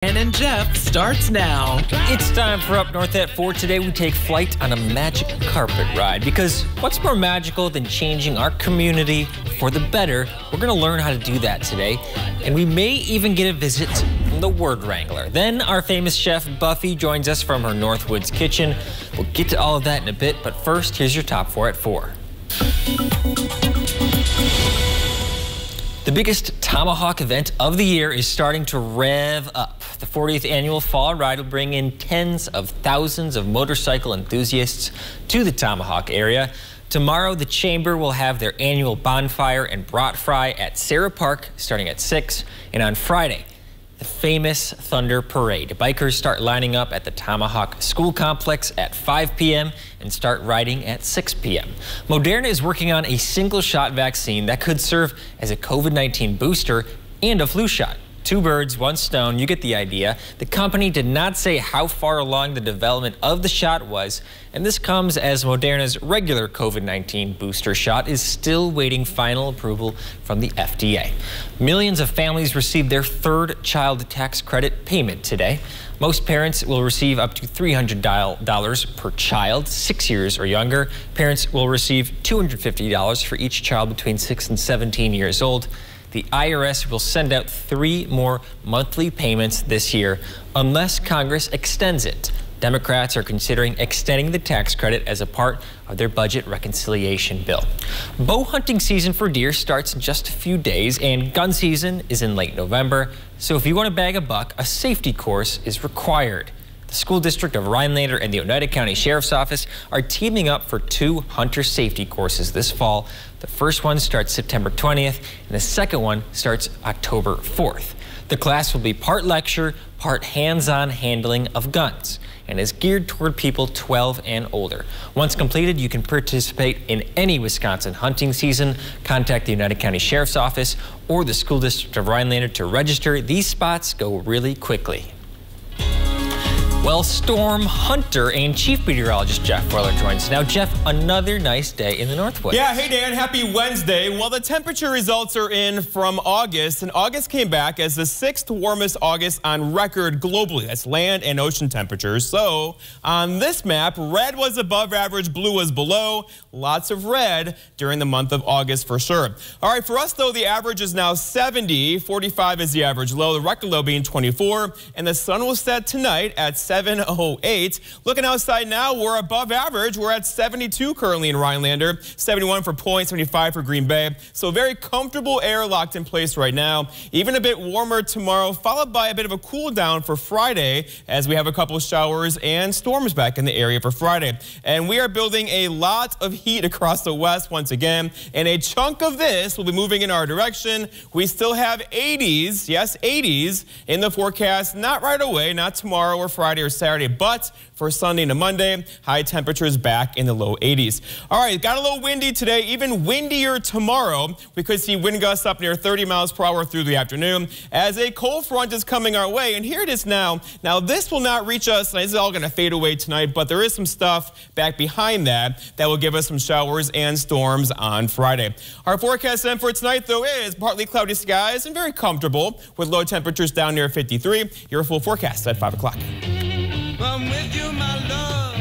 Dan and Jeff starts now. It's time for Up North at 4. Today we take flight on a magic carpet ride, because what's more magical than changing our community for the better? We're going to learn how to do that today, and we may even get a visit from the Word Wrangler. Then our famous chef Buffy joins us from her Northwoods kitchen. We'll get to all of that in a bit, but first here's your top 4 at 4. The biggest Tomahawk event of the year is starting to rev up. The 40th annual Fall Ride will bring in tens of thousands of motorcycle enthusiasts to the Tomahawk area. Tomorrow, the Chamber will have their annual bonfire and brat fry at Sarah Park starting at 6. And on Friday, the famous Thunder Parade. Bikers start lining up at the Tomahawk School Complex at 5 p.m. and start riding at 6 p.m. Moderna is working on a single-shot vaccine that could serve as a COVID-19 booster and a flu shot. Two birds, one stone, you get the idea. The company did not say how far along the development of the shot was, and this comes as Moderna's regular COVID-19 booster shot is still waiting final approval from the FDA. Millions of families received their third child tax credit payment today. Most parents will receive up to $300 per child, 6 years or younger. Parents will receive $250 for each child between 6 and 17 years old. The IRS will send out 3 more monthly payments this year unless Congress extends it. Democrats are considering extending the tax credit as a part of their budget reconciliation bill. Bow hunting season for deer starts in just a few days, and gun season is in late November. So if you want to bag a buck, a safety course is required. The school district of Rhinelander and the Oneida County Sheriff's Office are teaming up for 2 hunter safety courses this fall. The first one starts September 20th, and the second one starts October 4th. The class will be part lecture, part hands-on handling of guns, and is geared toward people 12 and older. Once completed, you can participate in any Wisconsin hunting season. Contact the Oneida County Sheriff's Office or the school district of Rhinelander to register. These spots go really quickly. Well, storm hunter and chief meteorologist Jeff Weller joins us now. Jeff, another nice day in the Northwoods. Yeah, hey Dan, happy Wednesday. Well, the temperature results are in from August, and August came back as the 6th warmest August on record globally. That's land and ocean temperatures. So on this map, red was above average, blue was below. Lots of red during the month of August for sure. All right, for us though, the average is now 70. 45 is the average low, the record low being 24, and the sun will set tonight at 7:08. Looking outside now, we're above average. We're at 72 currently in Rhinelander, 71 for Point, 75 for Green Bay. So very comfortable air locked in place right now. Even a bit warmer tomorrow, followed by a bit of a cool down for Friday as we have a couple of showers and storms back in the area for Friday. And we are building a lot of heat across the west once again, and a chunk of this will be moving in our direction. We still have 80s, yes, 80s in the forecast, not right away, not tomorrow or Friday or Saturday, but for Sunday to Monday, high temperatures back in the low 80s. All right, got a little windy today, even windier tomorrow. We could see wind gusts up near 30 miles per hour through the afternoon as a cold front is coming our way, and here it is now. Now, this will not reach us, and this is all going to fade away tonight, but there is some stuff back behind that will give us some showers and storms on Friday. Our forecast then for tonight, though, is partly cloudy skies and very comfortable with low temperatures down near 53. Your full forecast at 5 o'clock. I'm with you, my love.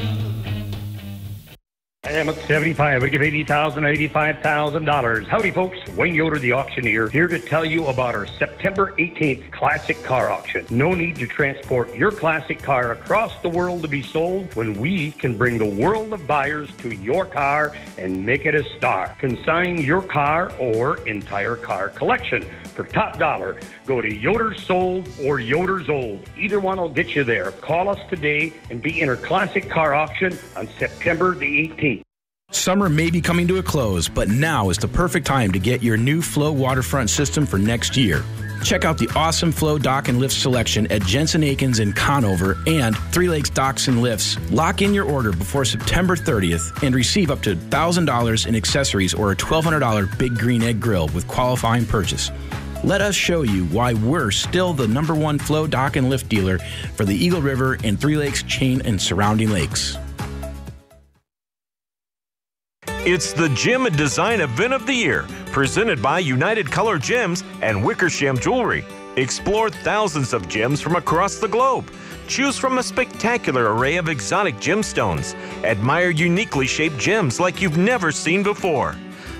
I am at 75. We give $85,000. Howdy, folks. Wayne Yoder, the auctioneer, here to tell you about our September 18th classic car auction. No need to transport your classic car across the world to be sold when we can bring the world of buyers to your car and make it a star. Consign your car or entire car collection for top dollar. Go to Yoder's Sold or Yoder's Old. Either one will get you there. Call us today and be in our classic car auction on September the 18th. Summer may be coming to a close, but now is the perfect time to get your new Flow waterfront system for next year. Check out the awesome Flow dock and lift selection at Jensen Akins in Conover and Three Lakes Docks and Lifts. Lock in your order before September 30th and receive up to $1,000 in accessories or a $1,200 Big Green Egg Grill with qualifying purchase. Let us show you why we're still the #1 Flow dock and lift dealer for the Eagle River and Three Lakes chain and surrounding lakes. It's the Gym and Design Event of the Year, presented by United Color Gyms and Wickersham Jewelry. Explore thousands of gems from across the globe. Choose from a spectacular array of exotic gemstones. Admire uniquely shaped gems like you've never seen before.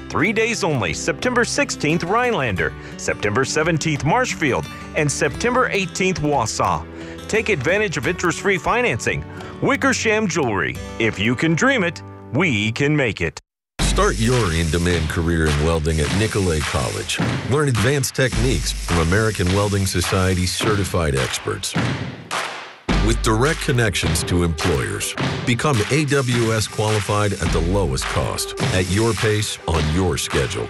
3 days only, September 16th, Rhinelander, September 17th, Marshfield, and September 18th, Wausau. Take advantage of interest-free financing. Wickersham Jewelry. If you can dream it, we can make it. Start your in-demand career in welding at Nicolet College. Learn advanced techniques from American Welding Society certified experts. With direct connections to employers, become AWS qualified at the lowest cost, at your pace, on your schedule.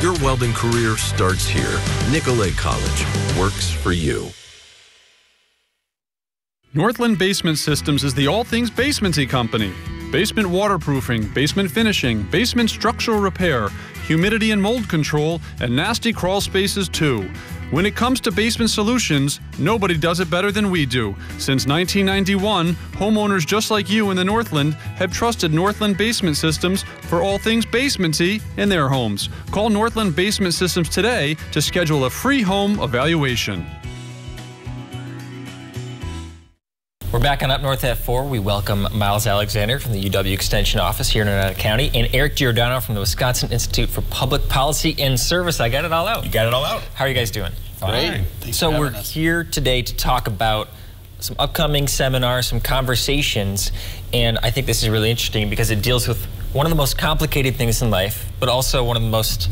Your welding career starts here. Nicolet College works for you. Northland Basement Systems is the all things basement-y company. Basement waterproofing, basement finishing, basement structural repair, humidity and mold control, and nasty crawl spaces too. When it comes to basement solutions, nobody does it better than we do. Since 1991, homeowners just like you in the Northland have trusted Northland Basement Systems for all things basement-y in their homes. Call Northland Basement Systems today to schedule a free home evaluation. We're back on Up North at 4. We welcome Miles Alexander from the UW Extension office here in Oneida County and Eric Giordano from the Wisconsin Institute for Public Policy and Service. I got it all out. You got it all out. How are you guys doing? Fine. So we're here today to talk about some upcoming seminars, some conversations, and I think this is really interesting because it deals with one of the most complicated things in life, but also one of the most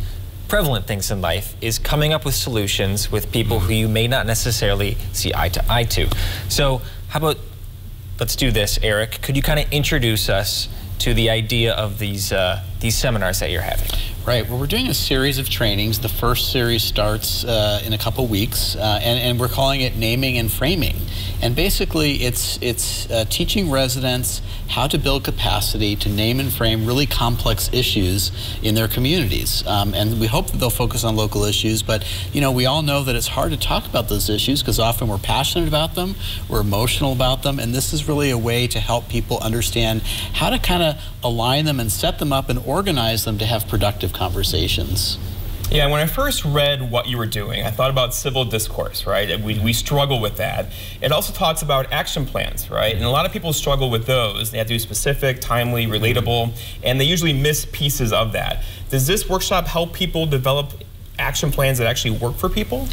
prevalent things in life is coming up with solutions with people who you may not necessarily see eye to eye to. So how about, let's do this, Eric. Could you kind of introduce us to the idea of these seminars that you're having? Right. Well, we're doing a series of trainings. The first series starts in a couple weeks, and we're calling it Naming and Framing. And basically, it's teaching residents how to build capacity to name and frame really complex issues in their communities. And we hope that they'll focus on local issues, but you know, we all know that it's hard to talk about those issues because often we're passionate about them, we're emotional about them, and this is really a way to help people understand how to kind of align them and set them up and organize them to have productive conversations. Yeah, when I first read what you were doing, I thought about civil discourse, right? We struggle with that. It also talks about action plans, right? And a lot of people struggle with those. They have to be specific, timely, relatable, and they usually miss pieces of that. Does this workshop help people develop action plans that actually work for people?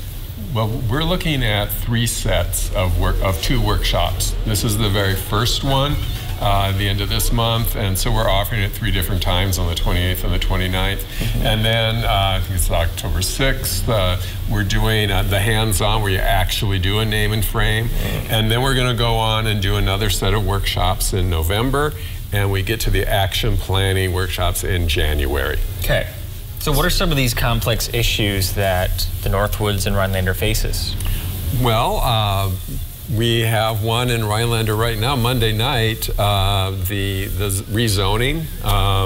Well, we're looking at 3 sets of 2 workshops. This is the very first one. The end of this month, and so we're offering it 3 different times on the 28th and the 29th. And then I think it's October 6th, we're doing the hands-on where you actually do a name and frame. And then we're going to go on and do another set of workshops in November, and we get to the action planning workshops in January. Okay. So what are some of these complex issues that the Northwoods and Rhinelander faces? Well, we have one in Rhinelander right now, Monday night, the rezoning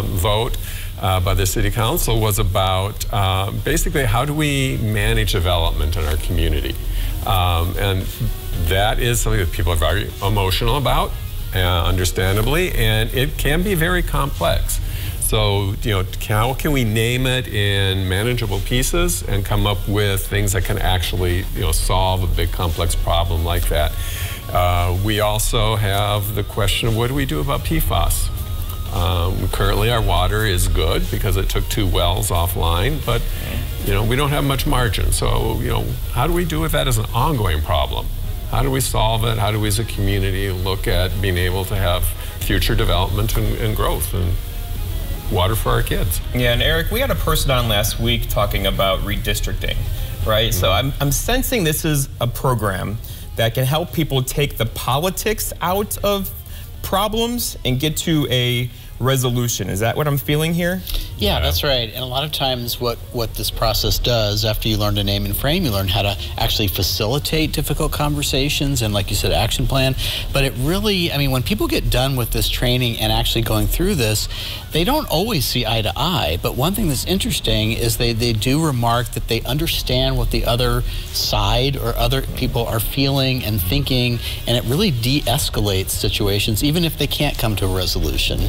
vote by the City Council was about basically how do we manage development in our community. And that is something that people are very emotional about, understandably, and it can be very complex. So, you know, how can we name it in manageable pieces and come up with things that can actually, you know, solve a big complex problem like that? We also have the question of what do we do about PFAS? Currently our water is good because it took 2 wells offline, but, you know, we don't have much margin. So, you know, how do we do with that as an ongoing problem? How do we solve it? How do we as a community look at being able to have future development and growth and water for our kids? Yeah, and Eric, we had a person on last week talking about redistricting, right? So I'm sensing this is a program that can help people take the politics out of problems and get to a resolution. Is that what I'm feeling here? Yeah, that's right. And a lot of times what this process does, after you learn to name and frame, you learn how to actually facilitate difficult conversations and, like you said, action plan. But it really, I mean, when people get done with this training and actually going through this, they don't always see eye to eye. But one thing that's interesting is they do remark that they understand what the other side or other people are feeling and thinking, and it really de-escalates situations, even if they can't come to a resolution.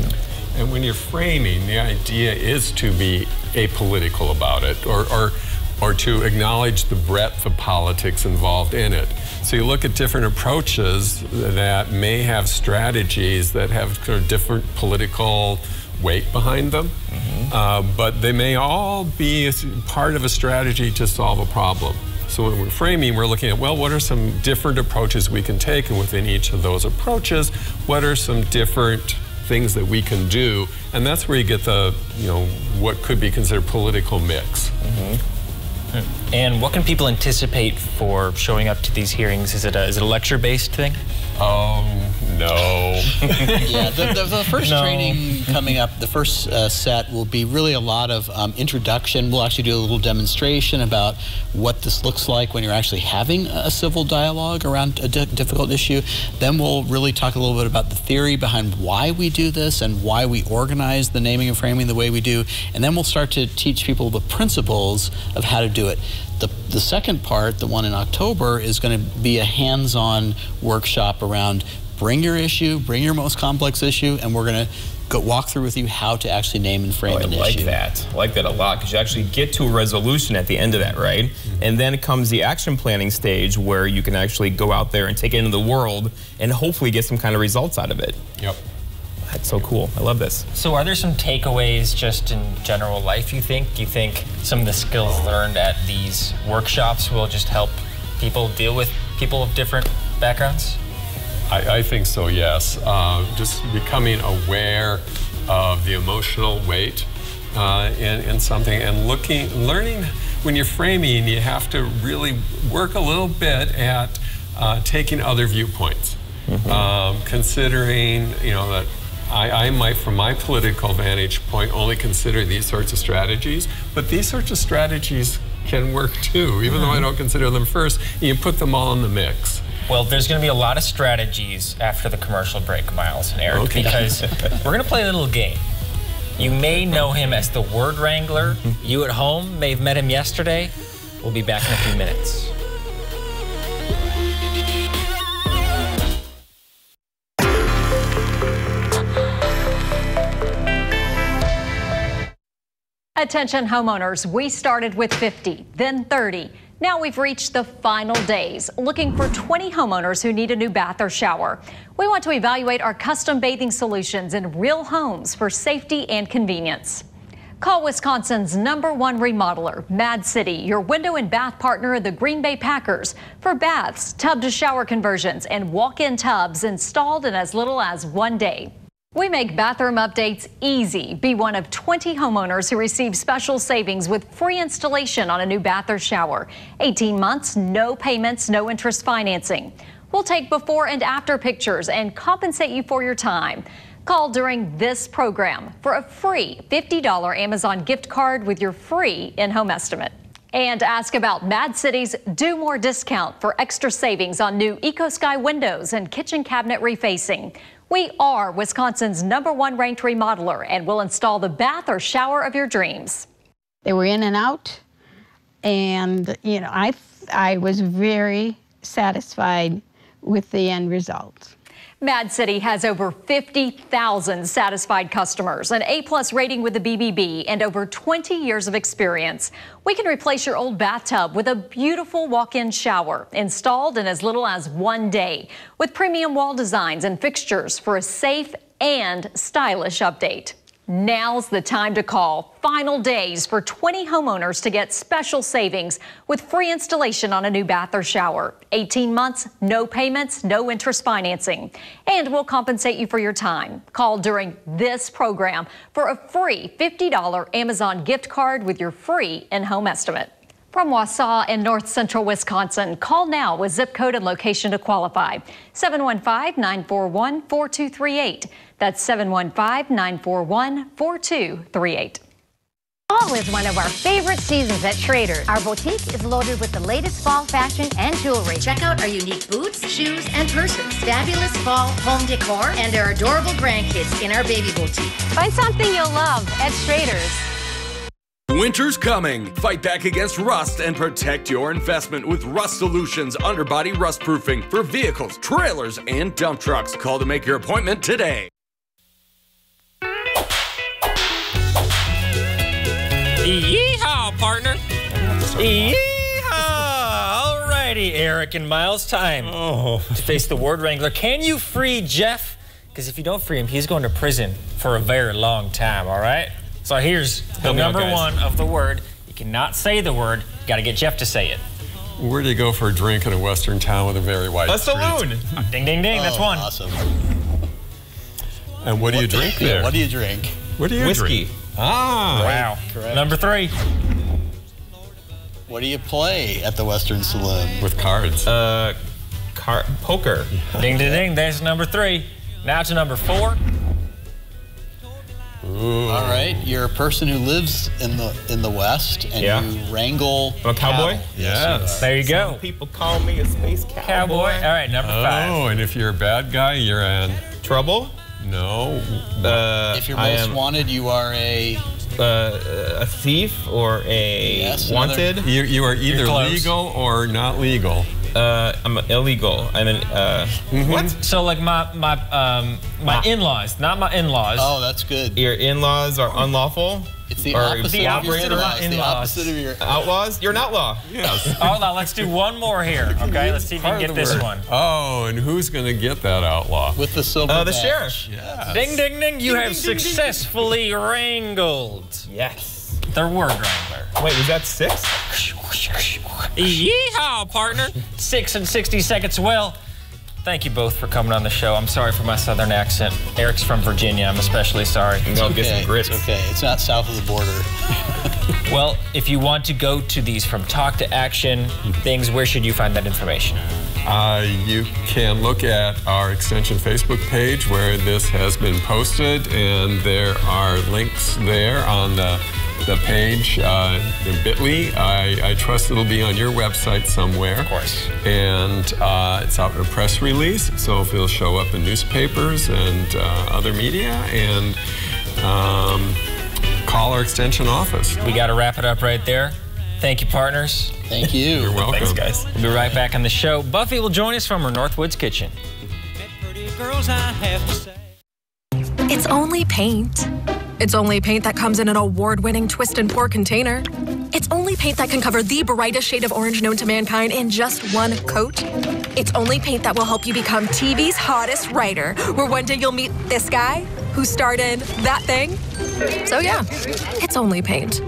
And when you're framing, the idea is to be apolitical about it, or to acknowledge the breadth of politics involved in it. So you look at different approaches that may have strategies that have sort of different political weight behind them, but they may all be part of a strategy to solve a problem. So when we're framing, we're looking at, well, what are some different approaches we can take, and within each of those approaches, what are some different things that we can do, and that's where you get the, what could be considered political mix. And what can people anticipate for showing up to these hearings? Is it a lecture-based thing? No. Yeah, the first training coming up, the first set will be really a lot of introduction. We'll actually do a little demonstration about what this looks like when you're actually having a civil dialogue around a difficult issue. Then we'll really talk a little bit about the theory behind why we do this and why we organize the naming and framing the way we do. And then we'll start to teach people the principles of how to do it. The second part, the one in October, is going to be a hands-on workshop around bring your issue, bring your most complex issue, and we're going to walk through with you how to actually name and frame an issue. I like that a lot, because you actually get to a resolution at the end of that, right? And then comes the action planning stage where you can actually go out there and take it into the world and hopefully get some kind of results out of it. Yep. That's so cool. I love this. So are there some takeaways just in general life, you think? Do you think some of the skills learned at these workshops will just help people deal with people of different backgrounds? I think so, yes. Just becoming aware of the emotional weight in something, and learning when you're framing, you have to really work a little bit at taking other viewpoints. Considering, that I might, from my political vantage point, only consider these sorts of strategies, but these sorts of strategies can work too, even though I don't consider them first. You put them all in the mix. Well, there's going to be a lot of strategies after the commercial break, Miles and Eric, because we're going to play a little game. You may know him as the Word Wrangler. You at home may have met him yesterday. We'll be back in a few minutes. Attention homeowners, we started with 50, then 30. Now we've reached the final days, looking for 20 homeowners who need a new bath or shower. We want to evaluate our custom bathing solutions in real homes for safety and convenience. Call Wisconsin's #1 remodeler, Mad City, your window and bath partner of the Green Bay Packers, for baths, tub to shower conversions, and walk-in tubs installed in as little as 1 day. We make bathroom updates easy. Be one of 20 homeowners who receive special savings with free installation on a new bath or shower. 18 months, no payments, no interest financing. We'll take before and after pictures and compensate you for your time. Call during this program for a free $50 Amazon gift card with your free in-home estimate. And ask about Mad City's Do More discount for extra savings on new EcoSky windows and kitchen cabinet refacing. We are Wisconsin's #1 ranked remodeler and will install the bath or shower of your dreams. They were in and out, and I was very satisfied with the end result. Mad City has over 50,000 satisfied customers, an A+ rating with the BBB, and over 20 years of experience. We can replace your old bathtub with a beautiful walk-in shower installed in as little as 1 day, with premium wall designs and fixtures for a safe and stylish update. Now's the time to call. Final days for 20 homeowners to get special savings with free installation on a new bath or shower. 18 months, no payments, no interest financing. And we'll compensate you for your time. Call during this program for a free $50 Amazon gift card with your free in-home estimate. From Wausau in north central Wisconsin, call now with zip code and location to qualify. 715-941-4238. That's 715-941-4238. Fall is one of our favorite seasons at Schrader's. Our boutique is loaded with the latest fall fashion and jewelry. Check out our unique boots, shoes, and purses, fabulous fall home decor, and our adorable grandkids in our baby boutique. Find something you'll love at Schrader's. Winter's coming. Fight back against rust and protect your investment with Rust Solutions underbody rust proofing for vehicles, trailers, and dump trucks. Call to make your appointment today. Yeehaw, partner. Yeehaw. Alrighty, Eric and Miles, time to face the word wrangler. Can you free Jeff? Because if you don't free him, he's going to prison for a very long time, all right? So here's the number one of the word. You cannot say the word. You got to get Jeff to say it. Where do you go for a drink in a western town with a very wide street? A saloon. Ding, ding, ding. That's one. Awesome. And what do you drink there? What do you drink? What do you Whiskey. drink? Ah. Wow. Correct. Number 3. What do you play at the Western Saloon? With cards. Poker. Ding, ding, ding. There's number 3. Now to number 4. Ooh. All right, you're a person who lives in the West, and you wrangle. I'm a cowboy. Cattle. Yes. There you go. Some people call me a space cowboy. All right, number 5. Oh, and if you're a bad guy, you're in Trouble. no. If you're most wanted, you are a thief or a wanted. You are either legal or not legal. I'm illegal. I'm an what? So like my in-laws, not my in-laws. Oh, that's good. Your in-laws are unlawful. It's the opposite of your in-laws. The opposite of your outlaws. You're an outlaw. Yes. Outlaw. Let's do one more here. Okay. Let's see if you can get this one. Oh, and who's going to get that outlaw? With the silver the badge. Sheriff. Yes. Ding, ding, ding. You have successfully wrangled. Yes. The word wrangler. Wait, was that 6? Yeehaw, partner. 6 and 60 seconds. Well, thank you both for coming on the show. I'm sorry for my southern accent. Eric's from Virginia. I'm especially sorry. It's okay. It's okay. It's not south of the border. Well, if you want to go to these from talk to action things, where should you find that information? You can look at our Extension Facebook page where this has been posted, and there are links there on the page, the bit.ly. I trust it'll be on your website somewhere. Of course. And it's out in a press release, so if it'll show up in newspapers and other media, and call our Extension office. We got to wrap it up right there. Thank you, partners. Thank you. You're welcome. Thanks, guys. We'll be right back on the show. Buffy will join us from her Northwoods kitchen. It's only paint. It's only paint that comes in an award-winning twist and pour container. It's only paint that can cover the brightest shade of orange known to mankind in just one coat. It's only paint that will help you become TV's hottest writer, where one day you'll meet this guy who starred in that thing. So yeah, it's only paint.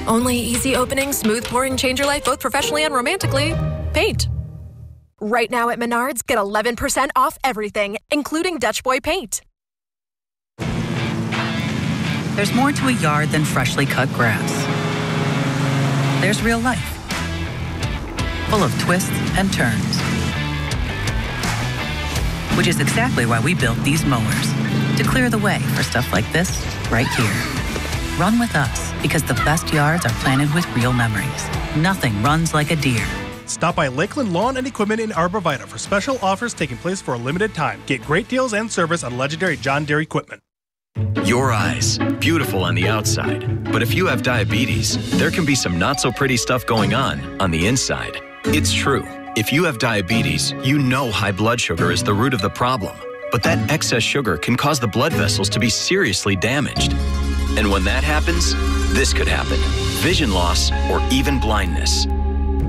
Only easy opening, smooth pouring, change your life both professionally and romantically. Paint. Right now at Menards, get 11% off everything, including Dutch Boy paint. There's more to a yard than freshly cut grass. There's real life, full of twists and turns. Which is exactly why we built these mowers, to clear the way for stuff like this right here. Run with us, because the best yards are planted with real memories. Nothing runs like a deer. Stop by Lakeland Lawn and Equipment in Arbor Vitae for special offers taking place for a limited time. Get great deals and service on legendary John Deere equipment. Your eyes, beautiful on the outside. But if you have diabetes, there can be some not so pretty stuff going on the inside. It's true. If you have diabetes, you know high blood sugar is the root of the problem. But that excess sugar can cause the blood vessels to be seriously damaged. And when that happens, this could happen: vision loss or even blindness.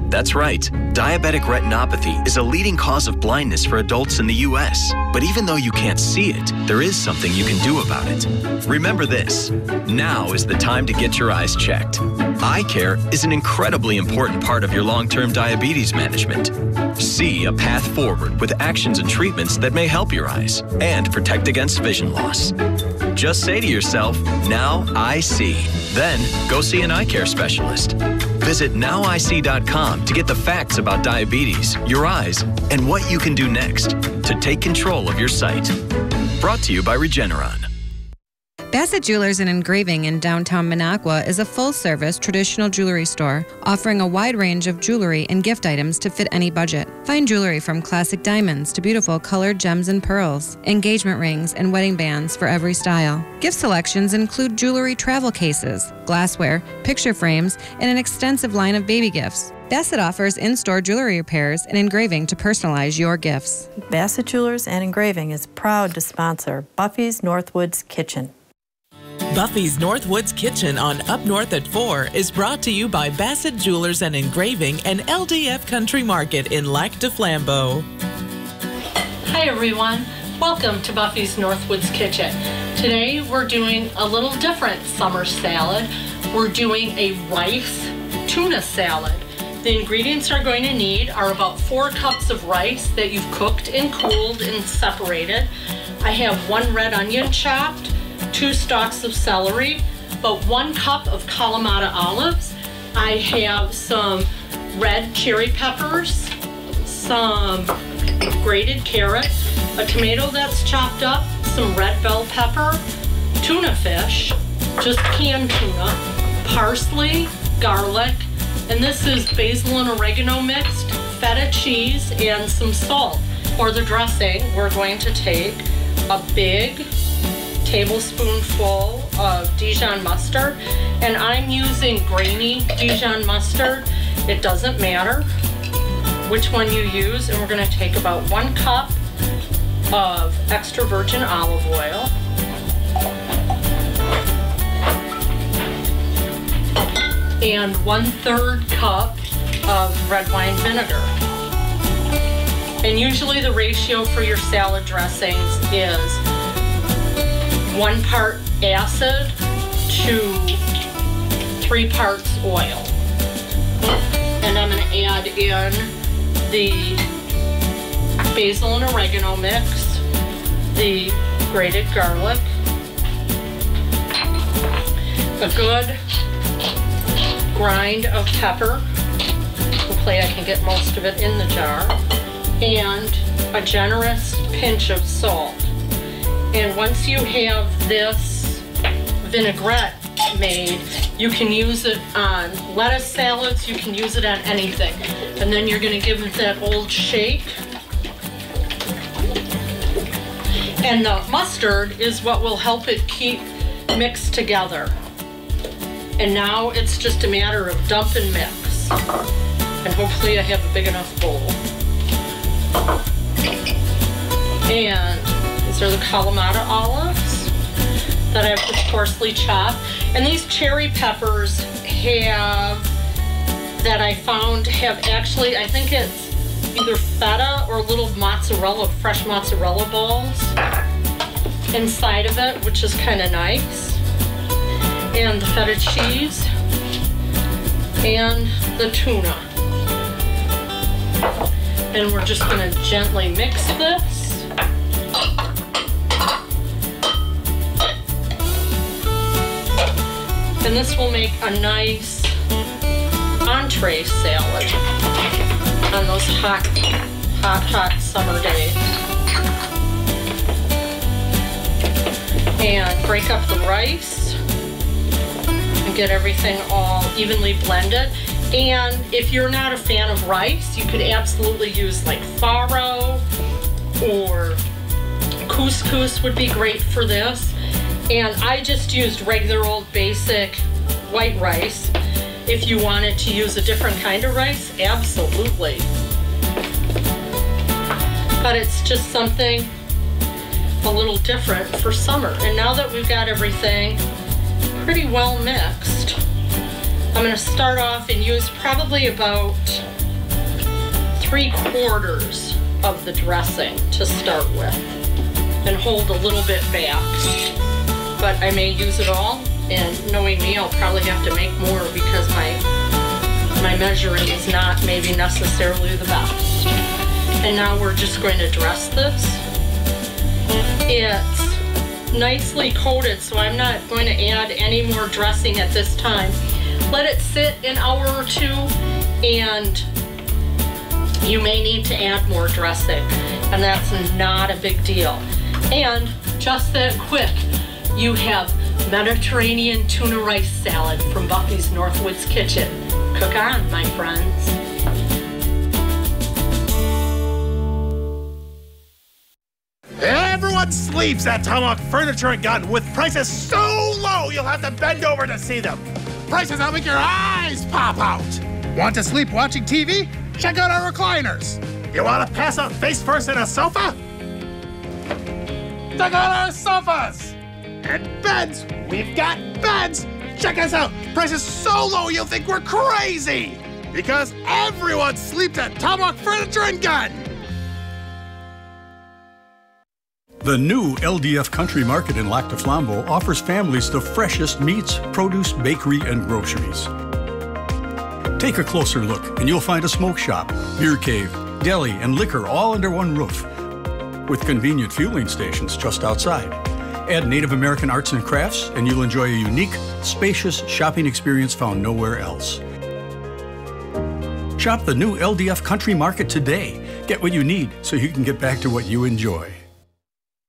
That's right, diabetic retinopathy is a leading cause of blindness for adults in the U.S. But even though you can't see it, there is something you can do about it. Remember this: now is the time to get your eyes checked. Eye care is an incredibly important part of your long-term diabetes management. See a path forward with actions and treatments that may help your eyes and protect against vision loss. Just say to yourself, "Now I see." Then go see an eye care specialist. Visit nowic.com to get the facts about diabetes, your eyes, and what you can do next to take control of your sight. Brought to you by Regeneron. Bassett Jewelers and Engraving in downtown Minocqua is a full-service traditional jewelry store offering a wide range of jewelry and gift items to fit any budget. Find jewelry from classic diamonds to beautiful colored gems and pearls, engagement rings and wedding bands for every style. Gift selections include jewelry travel cases, glassware, picture frames, and an extensive line of baby gifts. Bassett offers in-store jewelry repairs and engraving to personalize your gifts. Bassett Jewelers and Engraving is proud to sponsor Buffy's Northwoods Kitchen. Buffy's Northwoods Kitchen on Up North at 4 is brought to you by Bassett Jewelers and Engraving and LDF Country Market in Lac du Flambeau. Hi everyone, welcome to Buffy's Northwoods Kitchen. Today we're doing a little different summer salad. We're doing a rice tuna salad. The ingredients you're going to need are about 4 cups of rice that you've cooked and cooled and separated. I have 1 red onion chopped, 2 stalks of celery, about 1 cup of Kalamata olives. I have some red cherry peppers, some grated carrot, a tomato that's chopped up, some red bell pepper, tuna fish, just canned tuna, parsley, garlic, and this is basil and oregano mixed, feta cheese, and some salt. For the dressing, we're going to take a big tablespoonful of Dijon mustard, and I'm using grainy Dijon mustard. It doesn't matter which one you use, and we're going to take about 1 cup of extra virgin olive oil, and 1/3 cup of red wine vinegar. And usually the ratio for your salad dressings is 1 part acid to 3 parts oil. And I'm going to add in the basil and oregano mix, the grated garlic, a good grind of pepper. Hopefully I can get most of it in the jar. And a generous pinch of salt. And once you have this vinaigrette made, you can use it on lettuce salads, you can use it on anything. And then you're going to give it that old shake. And the mustard is what will help it keep mixed together. And now it's just a matter of dump and mix. And hopefully I have a big enough bowl. And these are the Kalamata olives that I've just coarsely chopped. And these cherry peppers that I found have actually, I think it's either feta or little mozzarella, fresh mozzarella balls inside of it, which is kind of nice. And the feta cheese and the tuna. And we're just going to gently mix this. And this will make a nice entree salad on those hot summer days. And break up the rice and get everything all evenly blended. And if you're not a fan of rice, you could absolutely use like farro or couscous would be great for this. And I just used regular old basic white rice. If you wanted to use a different kind of rice, absolutely. But it's just something a little different for summer. And now that we've got everything pretty well mixed, I'm going to start off and use probably about 3/4 of the dressing to start with and hold a little bit back. But I may use it all, and knowing me, I'll probably have to make more because my measuring is not maybe necessarily the best. And now we're just going to dress this. It's nicely coated, so I'm not going to add any more dressing at this time. Let it sit an hour or 2, and you may need to add more dressing, and that's not a big deal. And just that quick, you have Mediterranean tuna rice salad from Buffy's Northwoods Kitchen. Cook on, my friends. Everyone sleeps at Tomahawk Furniture and Gun with prices so low you'll have to bend over to see them. Prices that'll make your eyes pop out. Want to sleep watching TV? Check out our recliners. You want to pass out face first in a sofa? Check out our sofas. And beds! We've got beds! Check us out! Prices so low you'll think we're crazy! Because everyone sleeps at Tomahawk Furniture and Gun! The new LDF Country Market in Lac du Flambeau offers families the freshest meats, produce, bakery, and groceries. Take a closer look and you'll find a smoke shop, beer cave, deli, and liquor all under one roof, with convenient fueling stations just outside. Add Native American arts and crafts and you'll enjoy a unique, spacious shopping experience found nowhere else. Shop the new LDF Country Market today. Get what you need so you can get back to what you enjoy.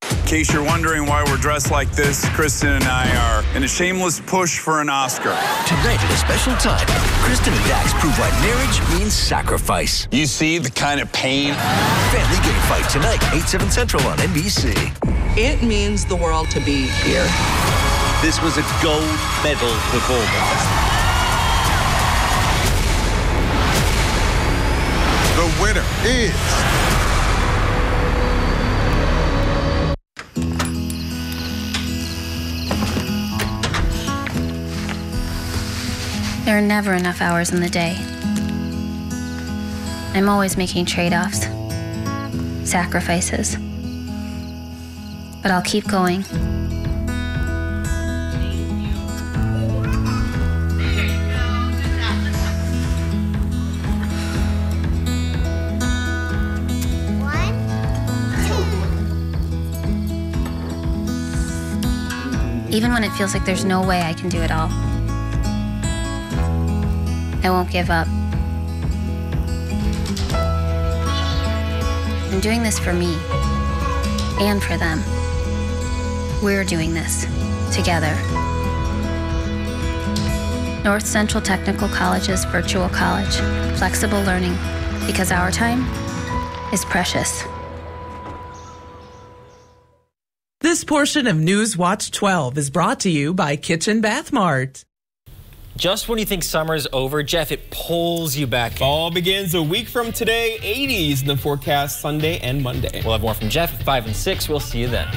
In case you're wondering why we're dressed like this, Kristen and I are in a shameless push for an Oscar. Tonight at a special time, Kristen and Dax prove why marriage means sacrifice. You see the kind of pain? Family Game Fight tonight, 8/7 Central on NBC. It means the world to be here. This was a gold medal performance. The winner is... There are never enough hours in the day. I'm always making trade-offs, sacrifices. But I'll keep going. Even when it feels like there's no way I can do it all, I won't give up. I'm doing this for me and for them. We're doing this together. North Central Technical College's virtual college, flexible learning, because our time is precious. This portion of News Watch 12 is brought to you by Kitchen Bath Mart. Just when you think summer is over, Jeff, it pulls you back in. Fall begins a week from today, 80s in the forecast Sunday and Monday. We'll have more from Jeff at 5 and 6. We'll see you then.